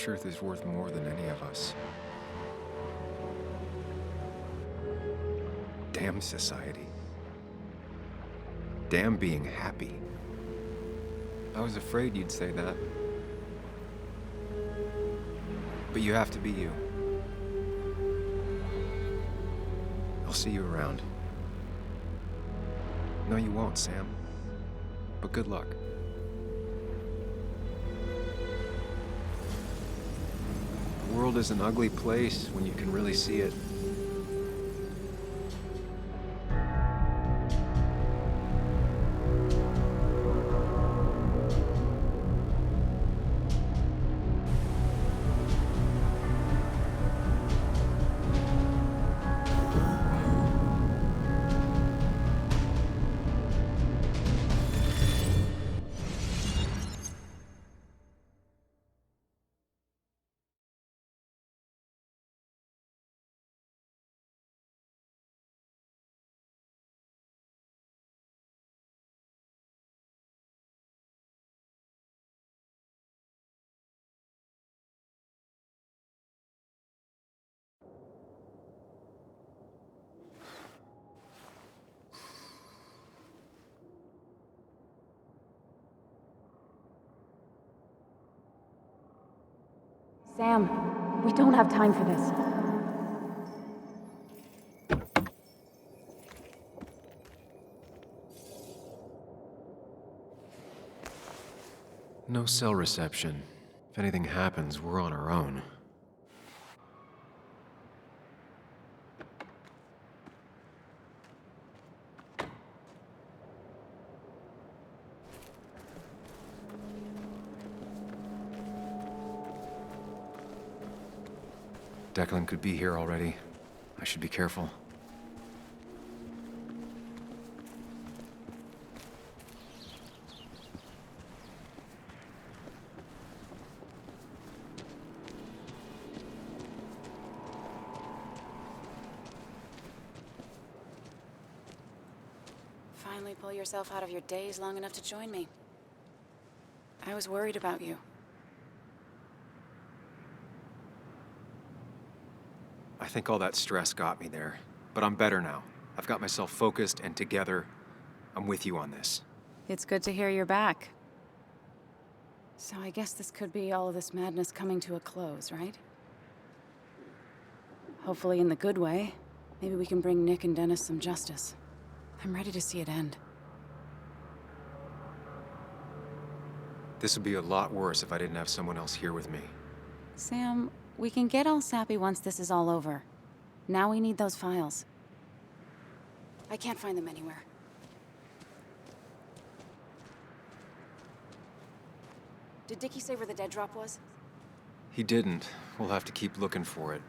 truth is worth more than any of us. Damn society. Damn being happy. I was afraid you'd say that. But you have to be you. I'll see you around. No, you won't, Sam. But good luck. The world is an ugly place when you can really see it. Sam, we don't have time for this. No cell reception. If anything happens, we're on our own. Declan could be here already. I should be careful. Finally pull yourself out of your daze long enough to join me. I was worried about you. I think all that stress got me there, but I'm better now. I've got myself focused and together. I'm with you on this. It's good to hear you're back. So I guess this could be all of this madness coming to a close, right? Hopefully in the good way. Maybe we can bring Nick and Dennis some justice. I'm ready to see it end. This would be a lot worse if I didn't have someone else here with me. Sam, we can get all sappy once this is all over. Now we need those files. I can't find them anywhere. Did Dickie say where the dead drop was? He didn't. We'll have to keep looking for it.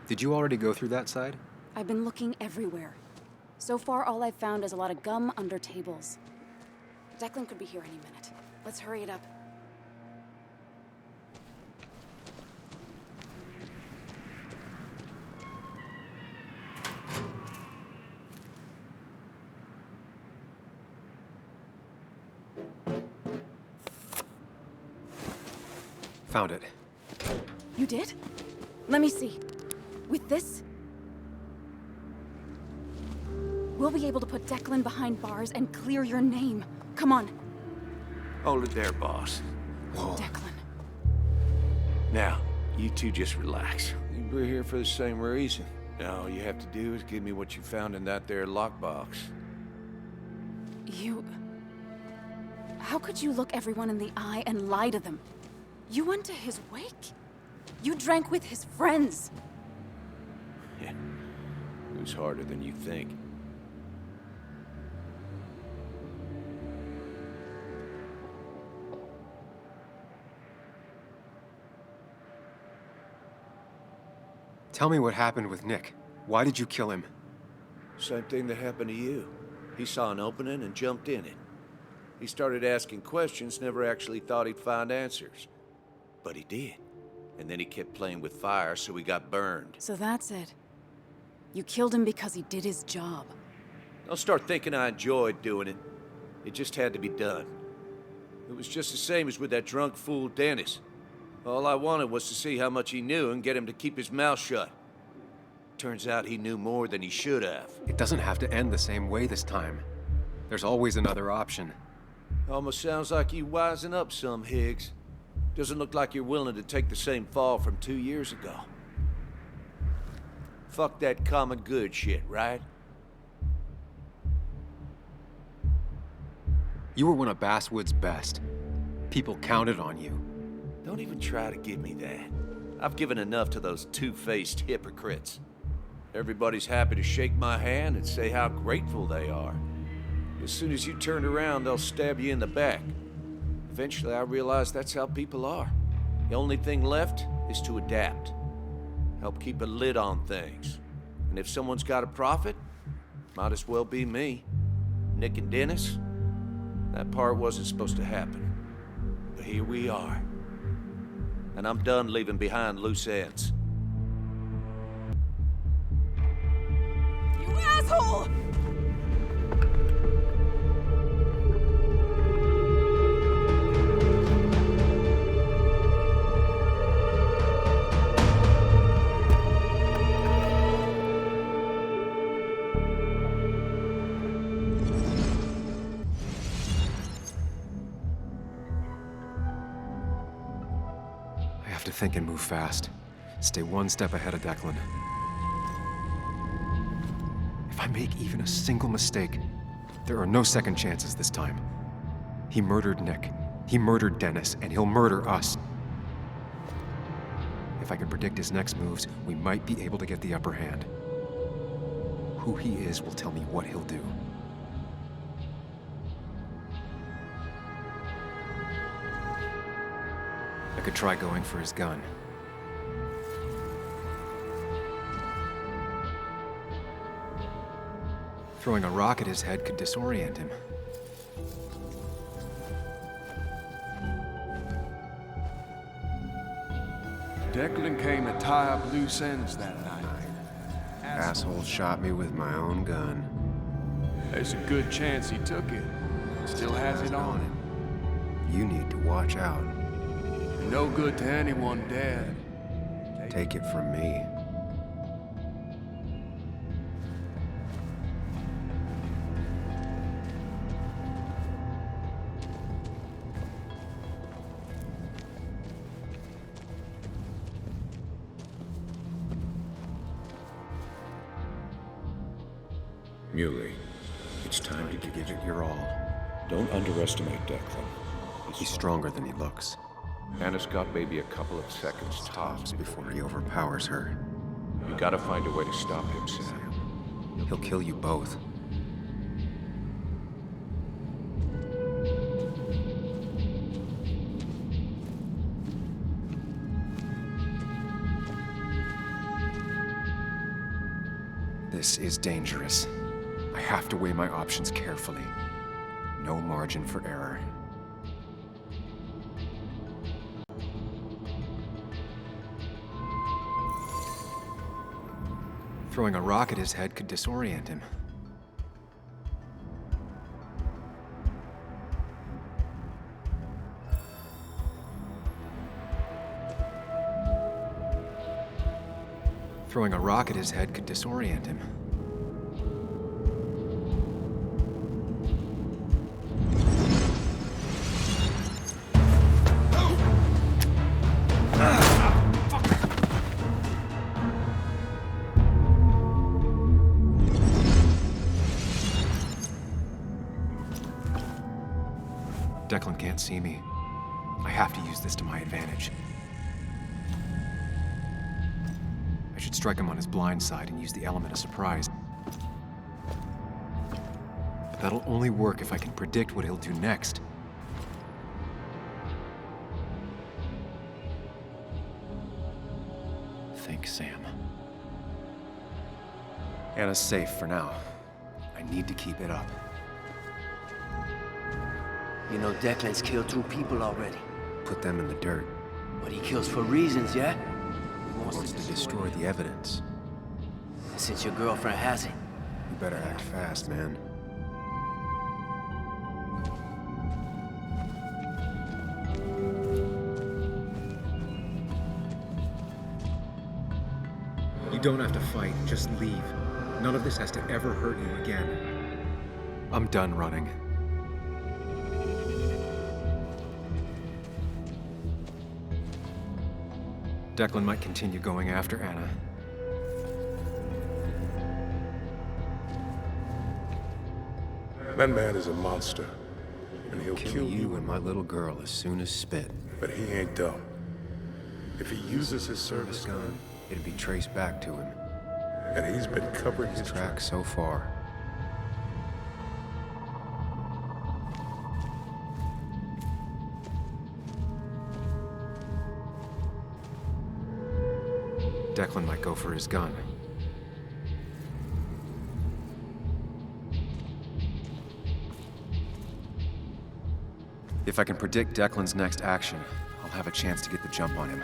Did you already go through that side? I've been looking everywhere. So far, all I've found is a lot of gum under tables. Declan could be here any minute. Let's hurry it up. Found it. You did? Let me see. With this, we'll be able to put Declan behind bars and clear your name. Come on. Hold it there, boss. Whoa. Declan. Now, you two just relax. We're here for the same reason. Now, all you have to do is give me what you found in that there lockbox. You... How could you look everyone in the eye and lie to them? You went to his wake? You drank with his friends. Yeah, it was harder than you think. Tell me what happened with Nick. Why did you kill him? Same thing that happened to you. He saw an opening and jumped in it. He started asking questions, never actually thought he'd find answers. But he did. And then he kept playing with fire, so he got burned. So that's it. You killed him because he did his job. Don't start thinking I enjoyed doing it. It just had to be done. It was just the same as with that drunk fool Dennis. All I wanted was to see how much he knew and get him to keep his mouth shut. Turns out he knew more than he should have. It doesn't have to end the same way this time. There's always another option. Almost sounds like you wising up some, Higgs. Doesn't look like you're willing to take the same fall from 2 years ago. Fuck that common good shit, right? You were one of Basswood's best. People counted on you. Don't even try to give me that. I've given enough to those two-faced hypocrites. Everybody's happy to shake my hand and say how grateful they are. As soon as you turn around, they'll stab you in the back. Eventually, I realized that's how people are. The only thing left is to adapt. Help keep a lid on things. And if someone's got a profit, might as well be me. Nick and Dennis, that part wasn't supposed to happen. But here we are. And I'm done leaving behind loose ends. You asshole! I have to think and move fast. Stay one step ahead of Declan. If I make even a single mistake, there are no second chances this time. He murdered Nick, he murdered Dennis, and he'll murder us. If I can predict his next moves, we might be able to get the upper hand. Who he is will tell me what he'll do. I could try going for his gun. Throwing a rock at his head could disorient him. Declan came to tie up loose ends that night. Asshole shot me with my own gun. There's a good chance he took it. Still has it on him. You need to watch out. No good to anyone dead. Take it from me. Muley, it's time to give it Your all. Don't underestimate Declan. He's stronger than he looks. Anna's got maybe a couple of seconds tops Before he overpowers her, You gotta find a way to stop him, Sam. he'll kill you both. This is dangerous. I have to weigh my options carefully. No margin for error. Throwing a rock at his head could disorient him. Throwing a rock at his head could disorient him. Declan can't see me. I have to use this to my advantage. I should strike him on his blind side and use the element of surprise. But that'll only work if I can predict what he'll do next. Think, Sam. Anna's safe for now. I need to keep it up. You know Declan's killed 2 people already. Put them in the dirt. But he kills for reasons, yeah? He Wants to destroy the evidence. Since your girlfriend has it. You better act fast, man. don't have to fight, just leave. None of this has to ever hurt you again. I'm done running. Declan might continue going after Anna. That man is a monster, and he'll Kill you and my little girl as soon as spit. But he ain't dumb. If he uses his service gun, it'd be traced back to him. and he's been covering his Tracks so far. Declan might go for his gun. If I can predict Declan's next action, I'll have a chance to get the jump on him.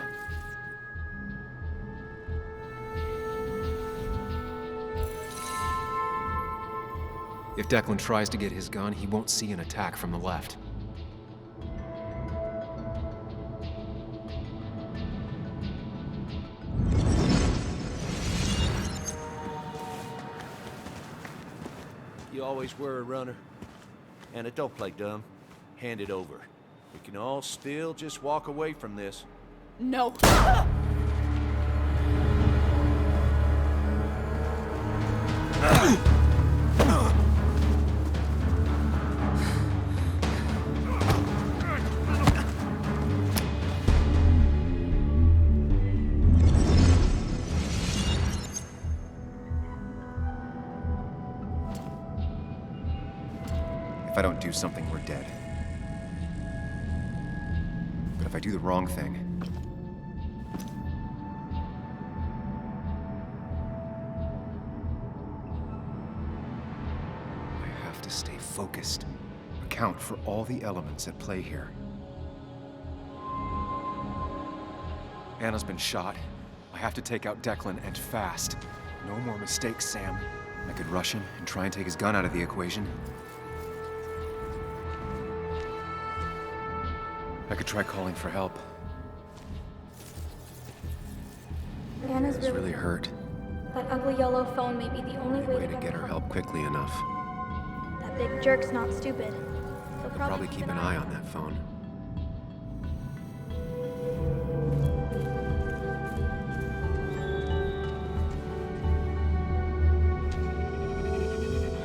If Declan tries to get his gun, he won't see an attack from the left. You always were a runner. Anna, don't play dumb. Hand it over. We can all still just walk away from this. No. If I don't do something, we're dead. But if I do the wrong thing... I have to stay focused. Account for all the elements at play here. Anna's been shot. I have to take out Declan, and fast. No more mistakes, Sam. I could rush him and try and take his gun out of the equation. I could try calling for help. Anna's It's really hurt. That ugly yellow phone may be the only way To get her help quickly enough. That big jerk's not stupid. He'll I'll probably keep an eye on that phone.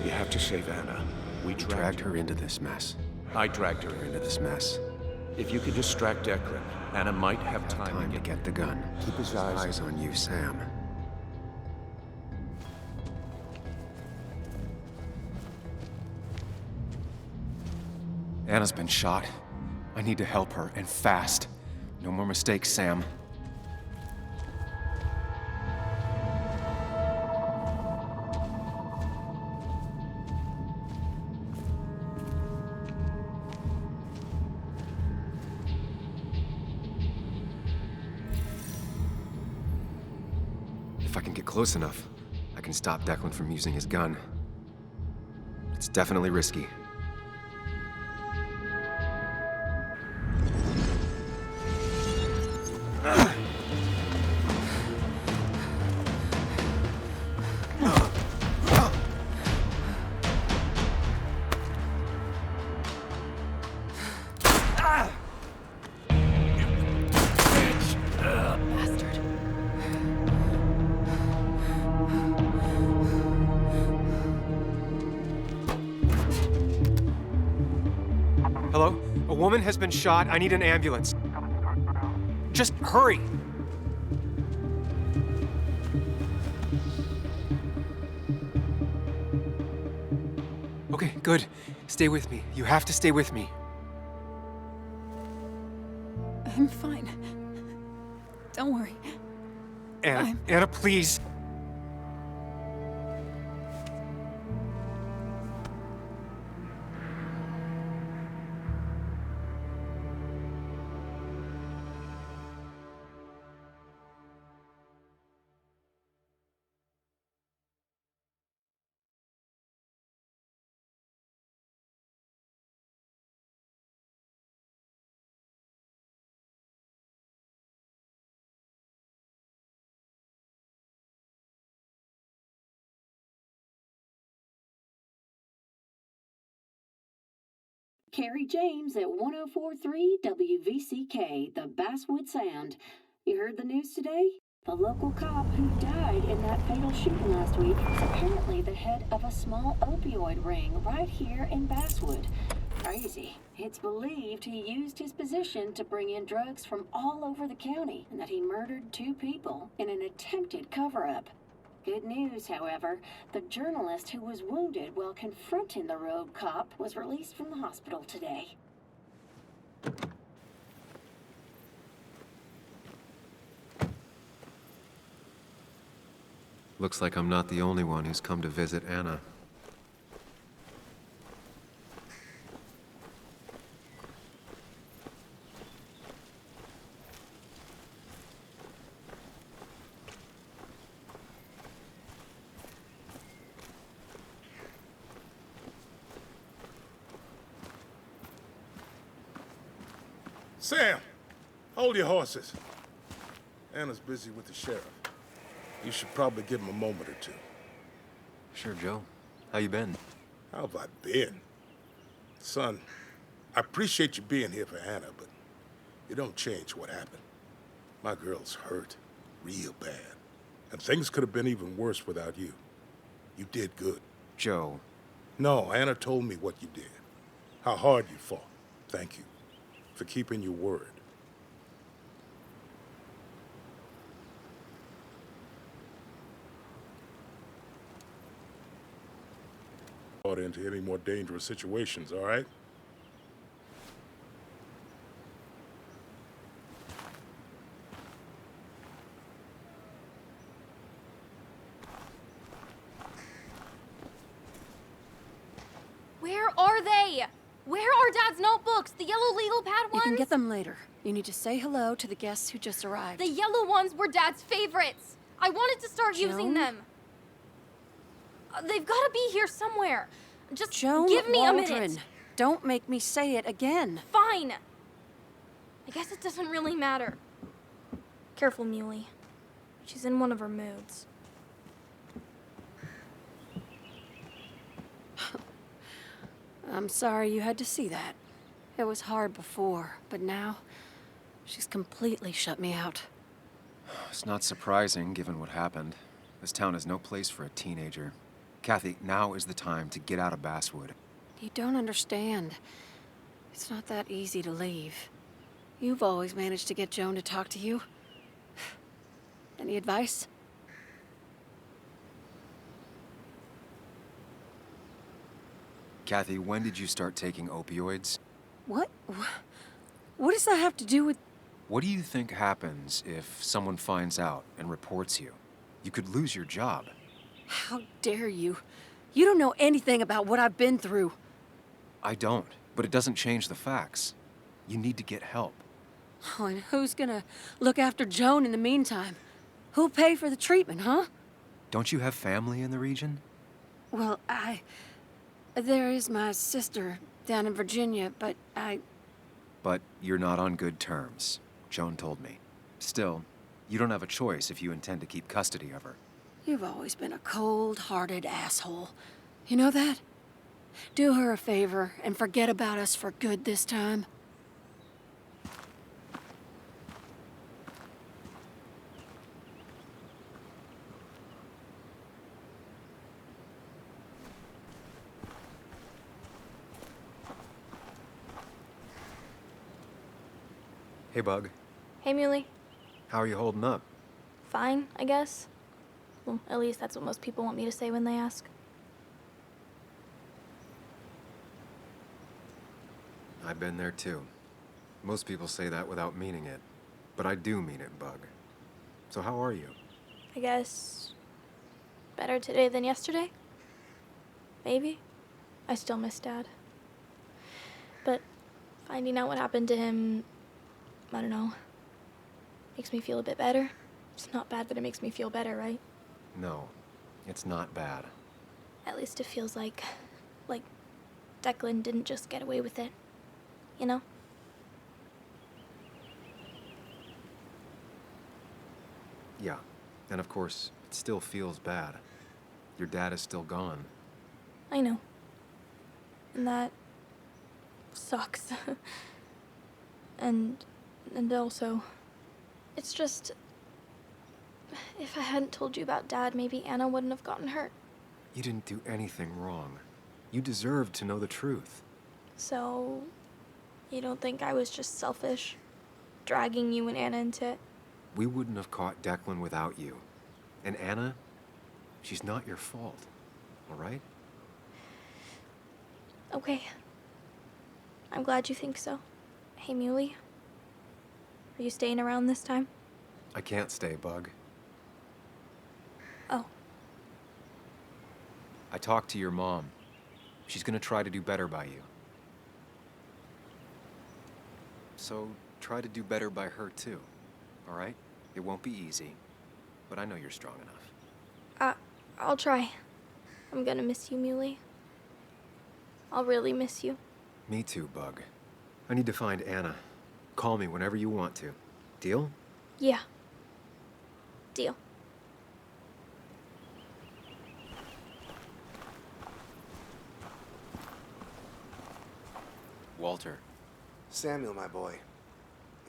You have to save Anna. We Dragged her into this mess. I dragged her Into this mess. If you could distract Declan, Anna might have Time to get the gun. Keep his eyes on you, Sam. Anna's been shot. I need to help her, and fast. No more mistakes, Sam. If I can get close enough, I can stop Declan from using his gun. It's definitely risky. Bastard. Hello? A woman has been shot. I need an ambulance. Just hurry! Okay, good. Stay with me. You have to stay with me. I'm fine. Don't worry. Anna, please. Carrie James at 1043 WVCK, the Basswood Sound. You heard the news today? The local cop who died in that fatal shooting last week is apparently the head of a small opioid ring right here in Basswood. Crazy. It's believed he used his position to bring in drugs from all over the county and that he murdered 2 people in an attempted cover-up. Good news, however, the journalist who was wounded while confronting the rogue cop was released from the hospital today. Looks like I'm not the only one who's come to visit Anna. Sam, hold your horses. Anna's busy with the sheriff. You should probably give him a moment or two. Sure, Joe. How you been? How have I been? Son, I appreciate you being here for Anna, but it don't change what happened. My girl's hurt, real bad. And things could have been even worse without you. You did good. Joe. No, Anna told me what you did. How hard you fought. Thank you for keeping your word. Into any more dangerous situations, all right? Where are they? Where are Dad's notebooks? The yellow legal pad ones? You can get them later. You need to say hello to the guests who just arrived. The yellow ones were Dad's favorites. I wanted to start using them. They've got to be here somewhere. Just Joan give me Waldron. a minute. Don't make me say it again. Fine. I guess it doesn't really matter. Careful, Muley. She's in one of her moods. I'm sorry you had to see that. It was hard before, but now she's completely shut me out. It's not surprising, given what happened. This town is no place for a teenager. Kathy, now is the time to get out of Basswood. You don't understand. It's not that easy to leave. You've always managed to get Joan to talk to you. Any advice? Kathy, when did you start taking opioids? What? What does that have to do with... What do you think happens if someone finds out and reports you? You could lose your job. How dare you? You don't know anything about what I've been through. I don't, but it doesn't change the facts. You need to get help. Oh, and who's gonna look after Joan in the meantime? Who'll pay for the treatment, huh? Don't you have family in the region? Well, there is my sister down in Virginia, but But you're not on good terms, Joan told me. Still, you don't have a choice if you intend to keep custody of her. You've always been a cold-hearted asshole. You know that? Do her a favor and forget about us for good this time. Hey, Bug. Hey, Muley. How are you holding up? Fine, I guess. Well, at least that's what most people want me to say when they ask. I've been there too. Most people say that without meaning it. But I do mean it, Bug. So how are you? I guess... better today than yesterday? Maybe. I still miss Dad. But finding out what happened to him... I don't know. Makes me feel a bit better. It's not bad, but it makes me feel better, right? No, it's not bad. At least it feels like Declan didn't just get away with it. You know? Yeah, and of course, it still feels bad. Your dad is still gone. I know. And that sucks. and also, it's just, if I hadn't told you about Dad, maybe Anna wouldn't have gotten hurt. You didn't do anything wrong. You deserved to know the truth. So, you don't think I was just selfish, dragging you and Anna into it? We wouldn't have caught Declan without you. And Anna, she's not your fault, all right? Okay. I'm glad you think so. Hey, Muley. Are you staying around this time? I can't stay, Bug. Oh. I talked to your mom. She's gonna try to do better by you. So try to do better by her too, all right? It won't be easy, but I know you're strong enough. I'll try. I'm gonna miss you, Muley. I'll really miss you. Me too, Bug. I need to find Anna. Call me whenever you want to. Deal? Yeah. Deal. Walter. Samuel, my boy.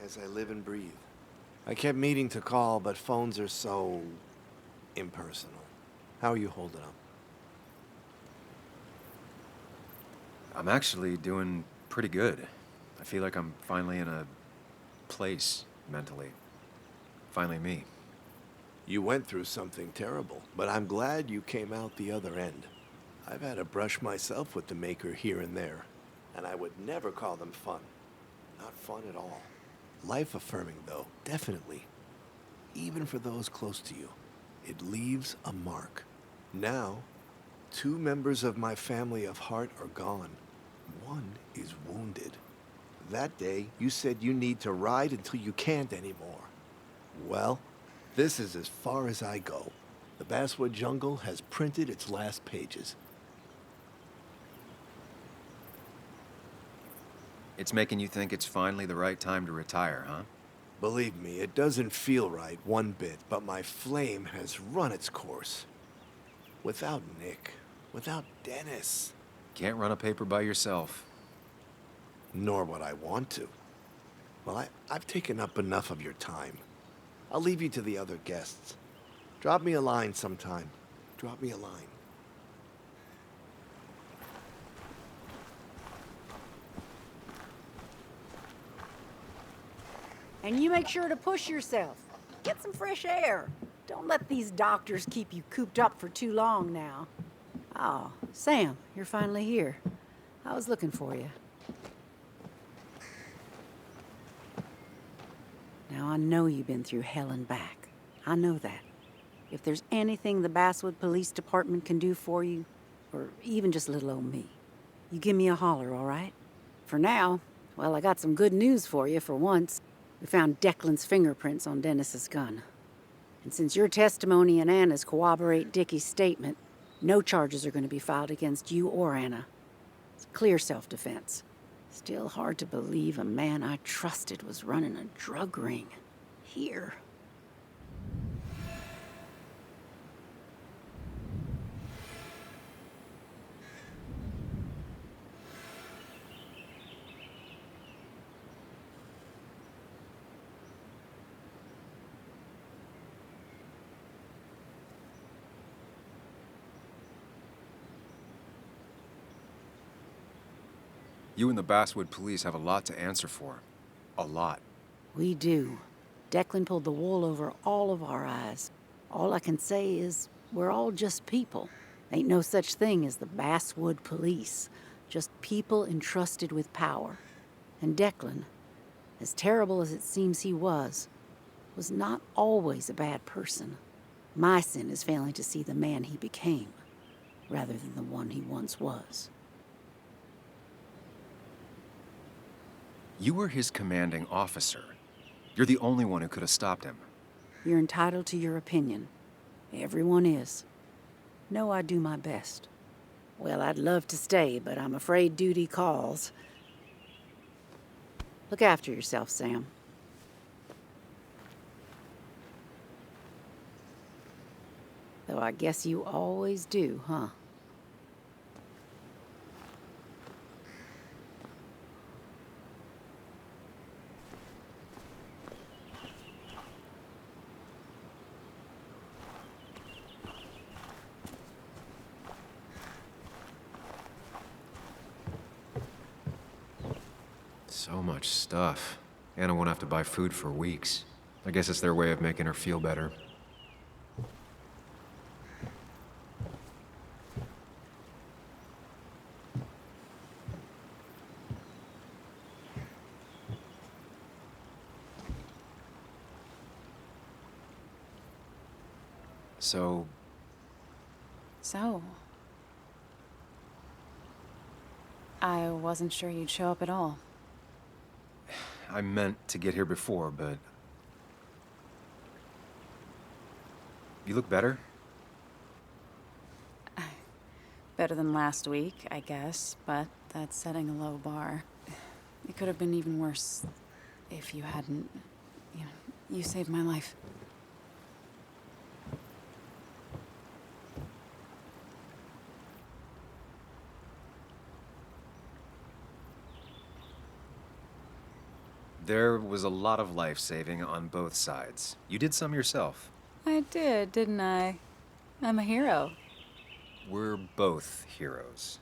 As I live and breathe. I kept meaning to call, but phones are so impersonal. How are you holding up? I'm actually doing pretty good. I feel like I'm finally in a place mentally. Finally me. You went through something terrible, but I'm glad you came out the other end. I've had a brush myself with the maker here and there, and I would never call them fun. Not fun at all. Life-affirming, though, definitely. Even for those close to you. It leaves a mark. Now, 2 members of my family of heart are gone. One is wounded. That day, you said you need to ride until you can't anymore. Well, this is as far as I go. The Basswood Jungle has printed its last pages. It's making you think it's finally the right time to retire, huh? Believe me, it doesn't feel right one bit, but my flame has run its course. Without Nick, without Dennis. Can't run a paper by yourself. Nor would I want to. Well, I've taken up enough of your time. I'll leave you to the other guests. Drop me a line sometime. Drop me a line. And you make sure to push yourself. Get some fresh air. Don't let these doctors keep you cooped up for too long now. Oh, Sam, you're finally here. I was looking for you. Now, I know you've been through hell and back. I know that. If there's anything the Basswood Police Department can do for you, or even just little old me, you give me a holler, all right? For now, well, I got some good news for you for once. We found Declan's fingerprints on Dennis's gun. And since your testimony and Anna's corroborate Dickie's statement, no charges are going to be filed against you or Anna. It's clear self-defense. Still hard to believe a man I trusted was running a drug ring. Here. You and the Basswood police have a lot to answer for. A lot. We do. Declan pulled the wool over all of our eyes. All I can say is we're all just people. Ain't no such thing as the Basswood police. Just people entrusted with power. And Declan, as terrible as it seems he was not always a bad person. My sin is failing to see the man he became, rather than the one he once was. You were his commanding officer. You're the only one who could have stopped him. You're entitled to your opinion. Everyone is. No, I do my best. Well, I'd love to stay, but I'm afraid duty calls. Look after yourself, Sam. Though I guess you always do, huh? So much stuff. Anna won't have to buy food for weeks. I guess it's their way of making her feel better. So, I wasn't sure you'd show up at all. I meant to get here before, but... You look better? Better than last week, I guess, but that's setting a low bar. It could have been even worse if you hadn't... you saved my life. There was a lot of life-saving on both sides. You did some yourself. I did, didn't I? I'm a hero. We're both heroes.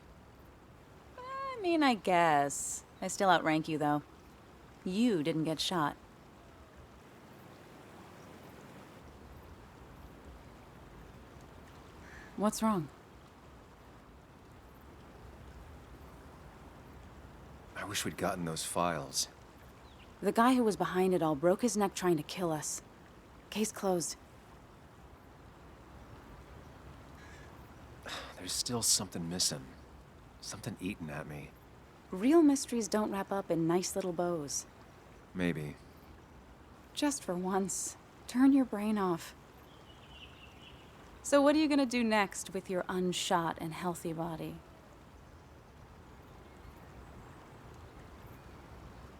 I mean, I guess. I still outrank you, though. You didn't get shot. What's wrong? I wish we'd gotten those files. The guy who was behind it all broke his neck trying to kill us. Case closed. There's still something missing. Something eating at me. Real mysteries don't wrap up in nice little bows. Maybe. Just for once, turn your brain off. So what are you gonna do next with your unshot and healthy body?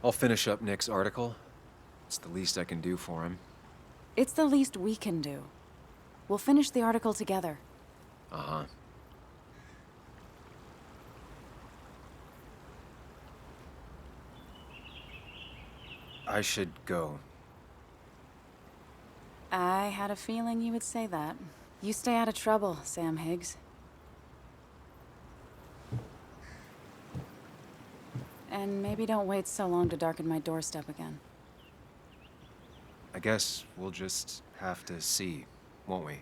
I'll finish up Nick's article. It's the least I can do for him. It's the least we can do. We'll finish the article together. Uh-huh. I should go. I had a feeling you would say that. You stay out of trouble, Sam Higgs. And maybe don't wait so long to darken my doorstep again. I guess we'll just have to see, won't we?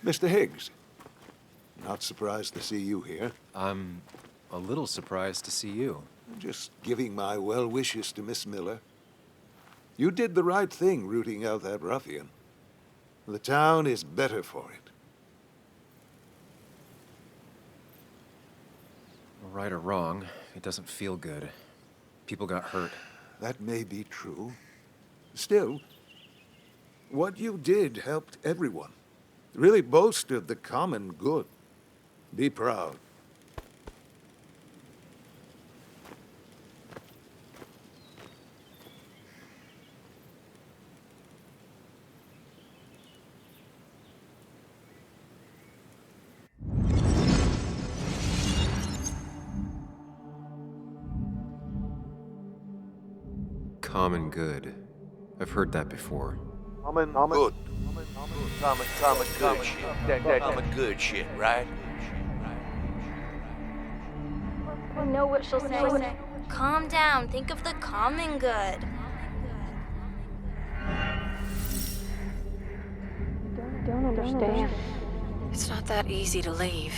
Mr. Higgs, not surprised to see you here. I'm a little surprised to see you. Just giving my well wishes to Miss Miller. You did the right thing rooting out that ruffian. The town is better for it. Right or wrong, it doesn't feel good. People got hurt. That may be true. Still, what you did helped everyone. Really bolstered the common good. Be proud. Common good. I've heard that before. Good. Common good shit, right? I know what she'll say. Calm down. Think of the common good. Don't understand. It's not that easy to leave.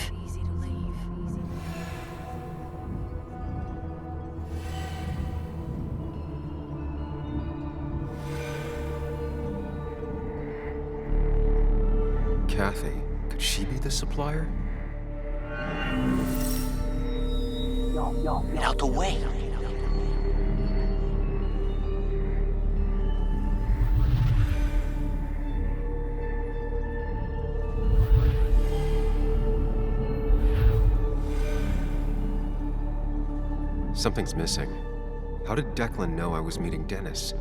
Kathy. Could she be the supplier? Get out the way. Something's missing. How did Declan know I was meeting Dennis?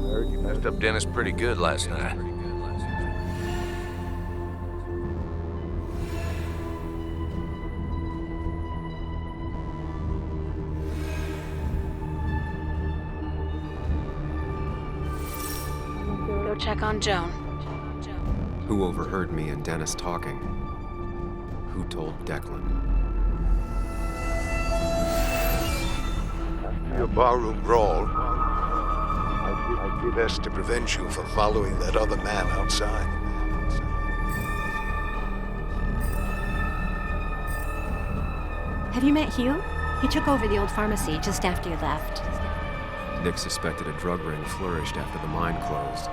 Heard you messed up Dennis pretty good last night. Go check on Joan. Who overheard me and Dennis talking? Who told Declan? Your barroom brawl. I'd be best to prevent you from following that other man outside. Have you met Hugh? He took over the old pharmacy just after you left. Nick suspected a drug ring flourished after the mine closed.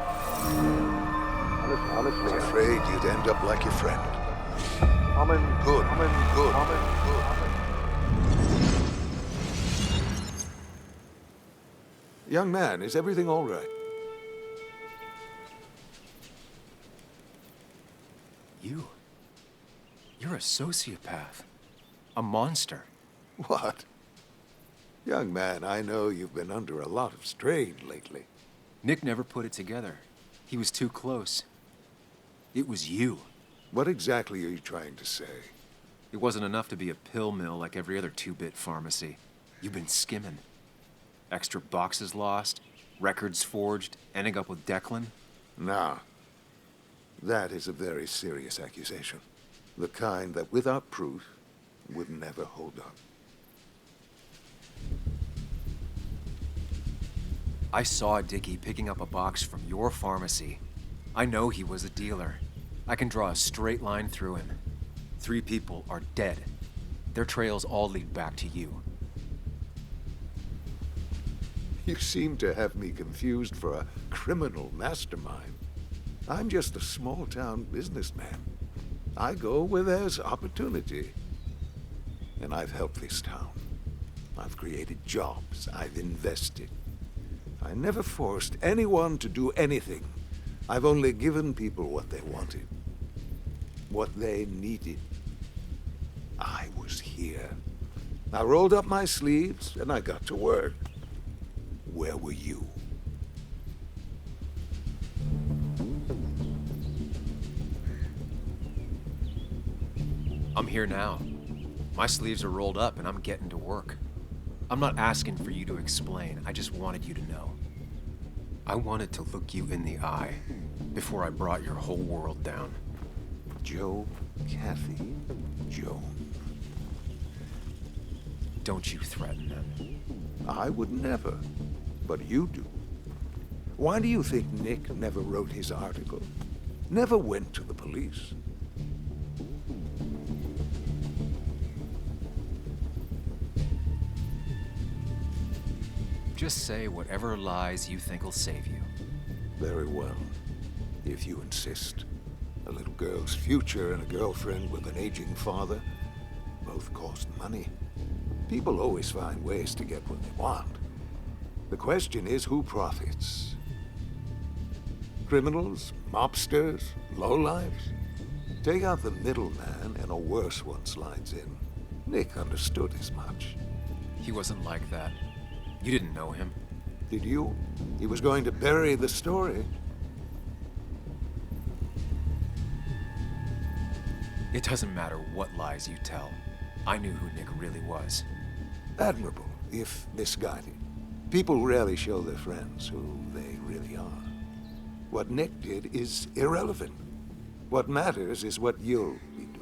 I was afraid you'd end up like your friend. Good. Young man, is everything all right? You're a sociopath. A monster. What? Young man, I know you've been under a lot of strain lately. Nick never put it together. He was too close. It was you. What exactly are you trying to say? It wasn't enough to be a pill mill like every other two-bit pharmacy. You've been skimming. Extra boxes lost, records forged, ending up with Declan. Nah. That is a very serious accusation. The kind that, without proof, would never hold up. I saw Dickie picking up a box from your pharmacy. I know he was a dealer. I can draw a straight line through him. 3 people are dead. Their trails all lead back to you. You seem to have me confused for a criminal mastermind. I'm just a small-town businessman. I go where there's opportunity. And I've helped this town. I've created jobs. I've invested. I never forced anyone to do anything. I've only given people what they wanted. What they needed. I was here. I rolled up my sleeves and I got to work. Where were you? I'm here now. My sleeves are rolled up and I'm getting to work. I'm not asking for you to explain. I just wanted you to know. I wanted to look you in the eye before I brought your whole world down. Joe, Kathy, Joan. Don't you threaten them. I would never, but you do. Why do you think Nick never wrote his article? Never went to the police? Just say whatever lies you think will save you. Very well, if you insist. A little girl's future and a girlfriend with an aging father both cost money. People always find ways to get what they want. The question is, who profits? Criminals? Mobsters? Lowlifes? Take out the middleman and a worse one slides in. Nick understood as much. He wasn't like that. You didn't know him. Did you? He was going to bury the story. It doesn't matter what lies you tell. I knew who Nick really was. Admirable, if misguided. People rarely show their friends who they really are. What Nick did is irrelevant. What matters is what you'll be doing.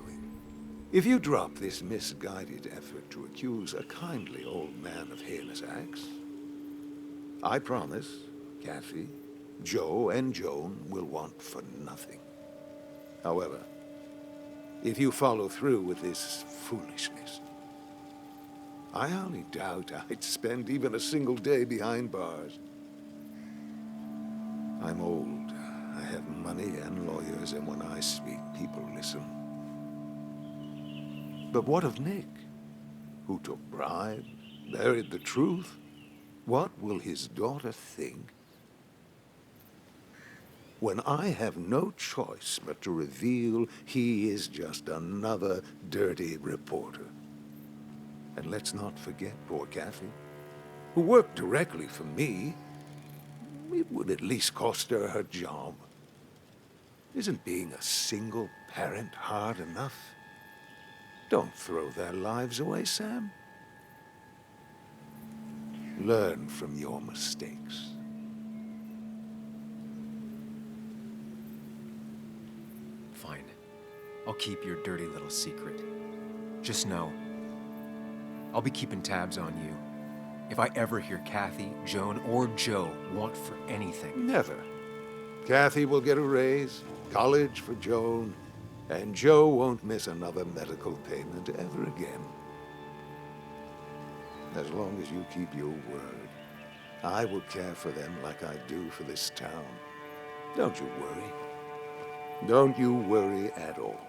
If you drop this misguided effort to accuse a kindly old man of heinous acts, I promise Kathy, Joe, and Joan will want for nothing. However, if you follow through with this foolishness, I only doubt I'd spend even a single day behind bars. I'm old. I have money and and when I speak, people listen. But what of Nick, who took bribes, buried the truth? What will his daughter think when I have no choice but to reveal he is just another dirty reporter? And let's not forget poor Kathy, who worked directly for me. It would at least cost her her job. Isn't being a single parent hard enough? Don't throw their lives away, Sam. Learn from your mistakes. Fine. I'll keep your dirty little secret. Just know, I'll be keeping tabs on you. If I ever hear Kathy, Joan, or Joe want for anything. Never. Kathy will get a raise, college for Joan, and Joe won't miss another medical payment ever again. As long as you keep your word, I will care for them like I do for this town. Don't you worry. Don't you worry at all.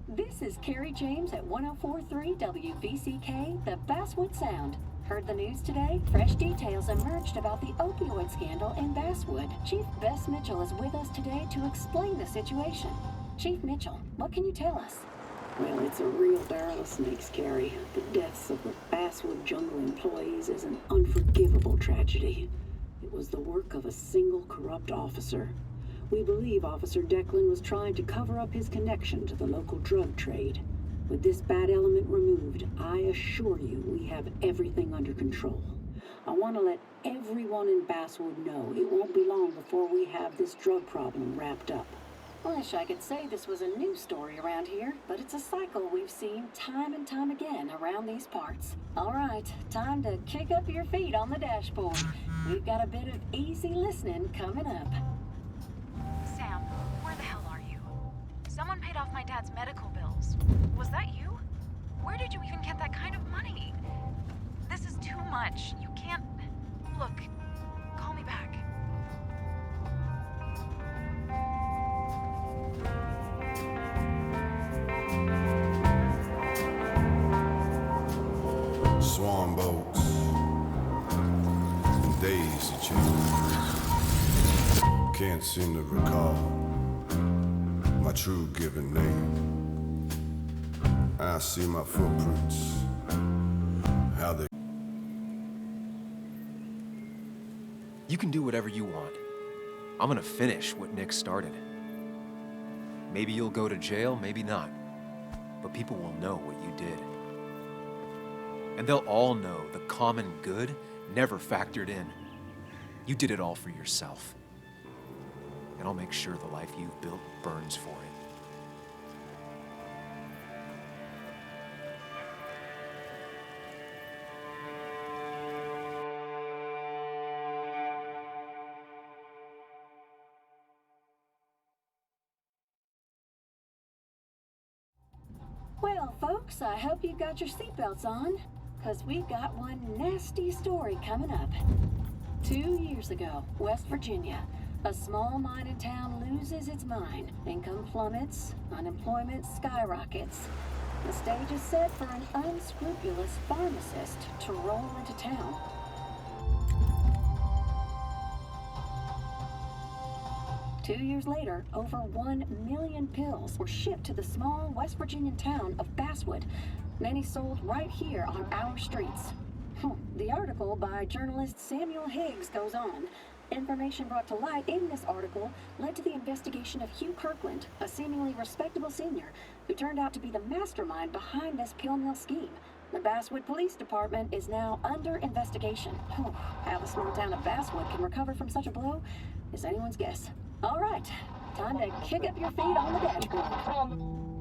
This is Carrie James at 104.3 WVCK, the Basswood Sound. Heard the news today? Fresh details emerged about the opioid scandal in Basswood. Chief Bess Mitchell is with us today to explain the situation. Chief Mitchell, what can you tell us? Well, it's a real barrel of snakes, Carrie. The deaths of the Basswood Jungle employees is an unforgivable tragedy. It was the work of a single corrupt officer. We believe Officer Declan was trying to cover up his connection to the local drug trade. With this bad element removed, I assure you we have everything under control. I want to let everyone in Basswood know it won't be long before we have this drug problem wrapped up. Wish I could say this was a new story around here, but it's a cycle we've seen time and time again around these parts. All right, time to kick up your feet on the dashboard. We've got a bit of easy listening coming up. Sam, where the hell are you? Someone paid off my dad's medical bills. Was that you? Where did you even get that kind of money? This is too much. You can't... Look, call me back. Swan boats and days to change. Can't seem to recall my true given name. I see my footprints, how they... You can do whatever you want. I'm gonna finish what Nick started. Maybe you'll go to jail, maybe not. But people will know what you did. And they'll all know the common good never factored in. You did it all for yourself. And I'll make sure the life you've built burns for it. Well, folks, I hope you got your seatbelts on, because we've got one nasty story coming up. 2 years ago, West Virginia, a small mining town loses its mine. Income plummets, unemployment skyrockets. The stage is set for an unscrupulous pharmacist to roll into town. Two years later, over 1 million pills were shipped to the small West Virginian town of Basswood. Many sold right here on our streets. The article by journalist Samuel Higgs goes on. Information brought to light in this article led to the investigation of Hugh Kirkland, a seemingly respectable senior who turned out to be the mastermind behind this pill mill scheme. The Basswood Police Department is now under investigation. How the small town of Basswood can recover from such a blow is anyone's guess. All right, time to kick up your feet on the dashboard.